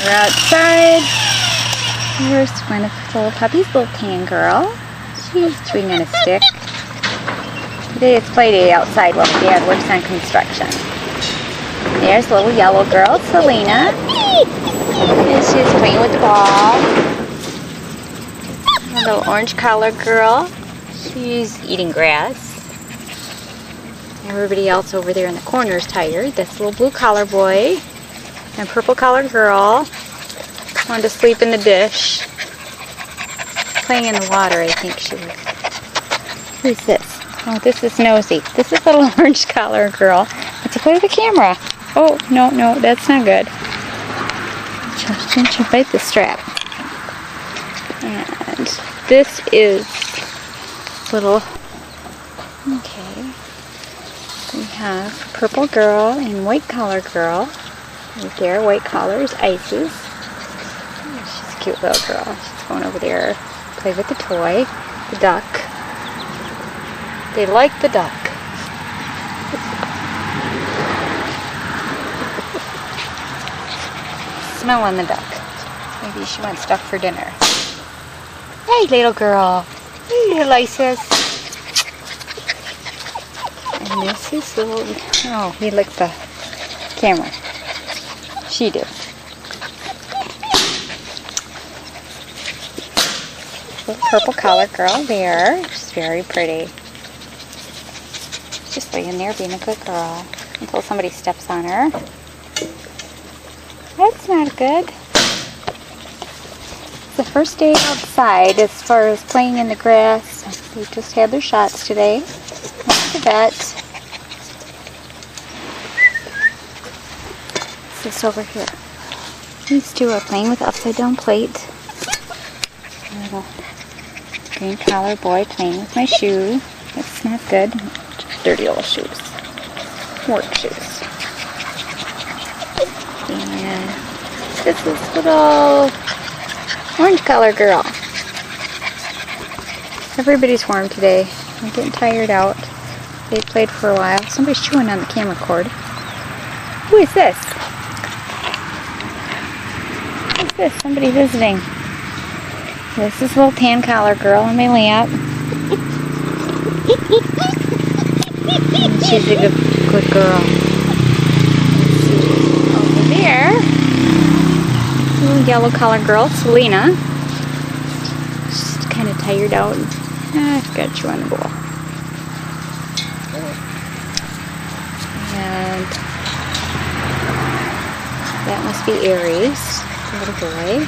We're outside. Here's one of little Puppy's little tan girl. She's chewing on a stick. Today it's play day outside while Dad works on construction. There's little yellow girl, Selena. And she's playing with the ball. A little orange collar girl. She's eating grass. Everybody else over there in the corner is tired. This little blue collar boy and purple collar girl wanted to sleep in the dish. Playing in the water, I think she was. Who's this? Oh, this is Nosy. This is little orange collar girl. Let's play with the camera. Oh, no, that's not good. She'll bite the strap. And this is little, okay. We have purple girl and white collar girl. Right there, white collar is Isis. Oh, she's a cute little girl. She's going over there to play with the toy, the duck. They like the duck. Smelling the duck. Maybe she wants duck for dinner. Hey, little girl. Hey, little Isis. And this is little, oh, he licked the camera. She did. Little purple collar girl there. She's very pretty. She's just laying there being a good girl until somebody steps on her. That's not good. It's the first day outside as far as playing in the grass. They just had their shots today. Went to vet. What's this over here? These two are playing with the upside down plate. A little green collar boy playing with my shoe. That's not good. Dirty old shoes. Work shoes. And this is little orange collar girl. Everybody's warm today. I'm getting tired out. They played for a while. Somebody's chewing on the camera cord. Who is this? Who's this? Somebody visiting. This is little tan collar girl on my lap. And she's a good girl. Over there, little yellow collar girl, Selena. She's kind of tired out. Got to chew on the bowl. And that must be Aries, the little boy.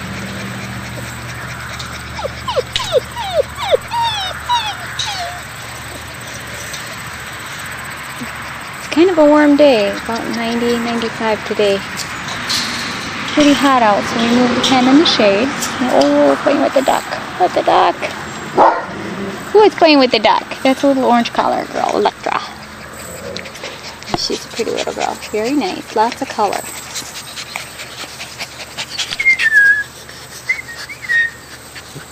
It's kind of a warm day, about 90, 95 today. Pretty hot out, so we moved the pen in the shade. Oh, we're playing with the duck. With the duck. Who is playing with the duck? That's a little orange collar girl, Electra. She's a pretty little girl. Very nice. Lots of color.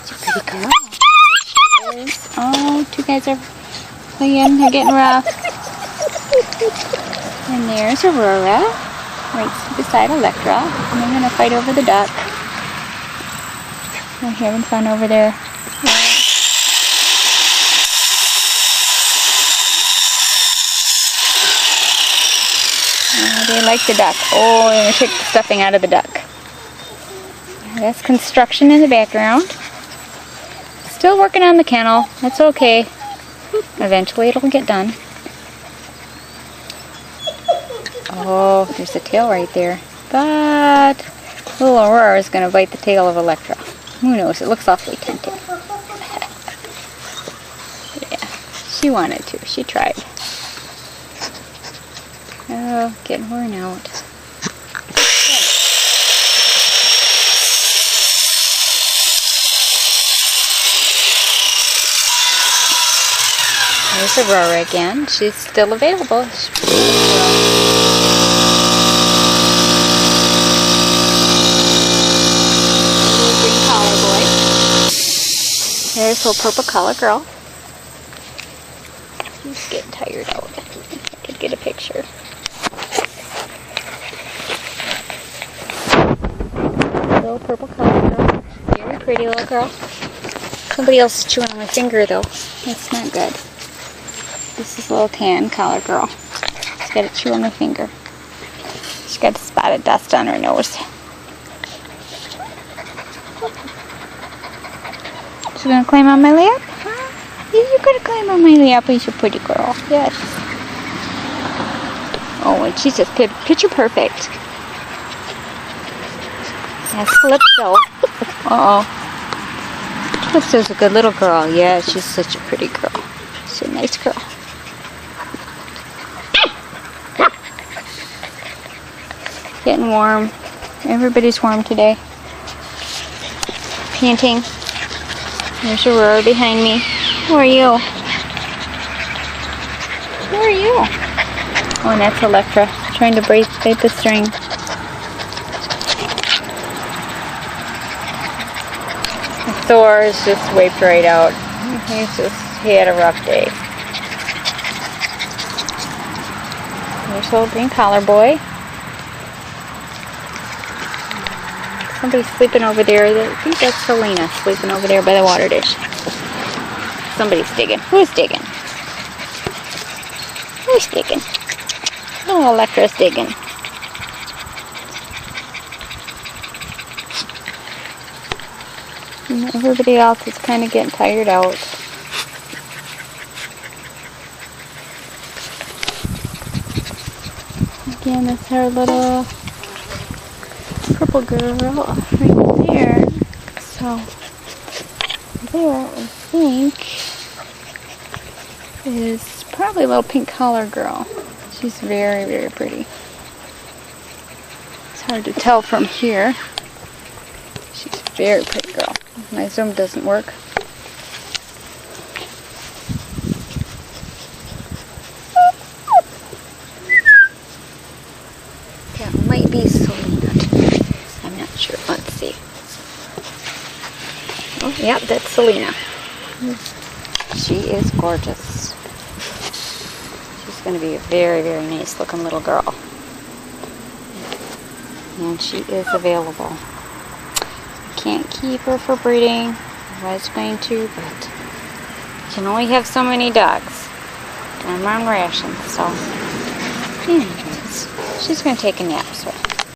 She's a pretty girl. There she is. Oh, two guys are playing. They're getting rough. And there's Aurora, right beside Electra. And they're going to fight over the duck. They're having fun over there. They like the duck. Oh, they're going to take the stuffing out of the duck. That's construction in the background. Still working on the kennel. That's okay. Eventually it'll get done. Oh, there's the tail right there. But little Aurora is going to bite the tail of Electra. Who knows? It looks awfully tempting. Yeah, she wanted to. She tried. Oh, getting worn out. There's Aurora again. She's still available. Green collar boy. There's a little purple collar girl. She's getting tired out. I could get a picture. little purple color girl. Very pretty little girl. Somebody else is chewing on my finger though. That's not good. This is a little tan collar girl. She's got to chew on my finger. She's got a spot of dust on her nose. She's going to climb on my lap? You're going to climb on my lap. She's a pretty girl. Yes. Oh, and she's just picture perfect. That's Calypso. Uh-oh. Calypso's a good little girl. Yeah, she's such a pretty girl. She's a nice girl. Getting warm. Everybody's warm today. Panting. There's Aurora behind me. Who are you? Who are you? Oh, and that's Electra trying to bite the string. Thor is just wiped right out. He had a rough day. There's little green collar boy. Somebody's sleeping over there. I think that's Selena sleeping over there by the water dish. Somebody's digging. Who's digging? Who's digging? Oh, Electra's digging. And everybody else is kind of getting tired out. Again, that's our little purple girl right there. So, there I think is probably a little pink collar girl. She's very, very pretty. It's hard to tell from here. She's a very pretty girl. My zoom doesn't work. That might be Selena. I'm not sure. Let's see. Oh, yep, that's Selena. She is gorgeous. She's going to be a very, very nice looking little girl. And she is available. Can't keep her for breeding. I was going to, but you can only have so many dogs. I'm on rations, so anyways, she's going to take a nap, so